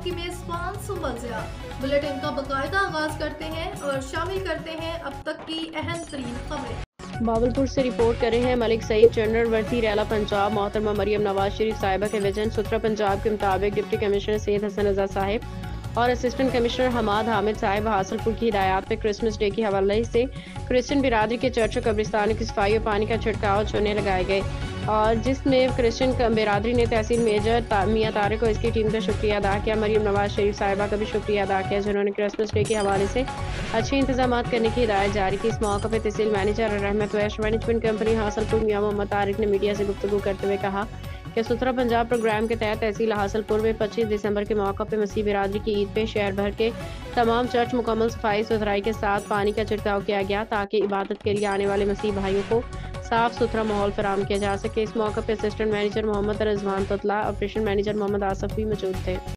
کی میزبان سنبل ضیاء بلیٹن کا باقاعدہ آغاز کرتے ہیں اور شامل کرتے ہیں اب تک کی اہم ترین خبریں۔ باولپور سے رپورٹ کر رہے ہیں ملک سعید۔ جنرل وزیر اعلیٰ پنجاب محترمہ مریم نواز شریف صاحبہ کے ویژن سترہ پنجاب کے مطابق ڈپٹی کمشنر سید حسن رضا صاحب اور اسسٹنٹ کمشنر حماد حامد صاحب حاصل پور کی ہدایات پہ کرسمس ڈے کے حوالے سے کرسچن برادری کے چرچ و قبرستانوں کی صفائی اور پانی کا چھڑکاؤ چونے لگائے گئے، اور جس میں کرسچن برادری نے تحصیل میجر میاں طارق اور اس کی ٹیم کا شکریہ ادا کیا۔ مریم نواز شریف صاحبہ کا بھی شکریہ ادا کیا جنہوں نے کرسمس ڈے کے حوالے سے اچھے انتظامات کرنے کی ہدایت جاری کی۔ اس موقع پہ تحصیل مینیجر اور رحمت ویسٹ مینجمنٹ کمپنی حاصل پور میاں محمد طارق نے میڈیا سے گفتگو کرتے ہوئے کہا کہ سترہ پنجاب پروگرام کے تحت تحصیل حاصل پور میں 25 دسمبر کے موقع پہ مسیح برادری کی عید پہ شہر بھر کے تمام چرچ مکمل صفائی ستھرائی کے ساتھ پانی کا چھڑکاؤ کیا گیا تاکہ عبادت کے لیے آنے والے مسیح بھائیوں کو صاف ستھرا ماحول فراہم کیا جا سکے۔ اس موقع پہ اسسٹنٹ مینیجر محمد رضوان توتلا، آپریشن مینیجر محمد آصف بھی موجود تھے۔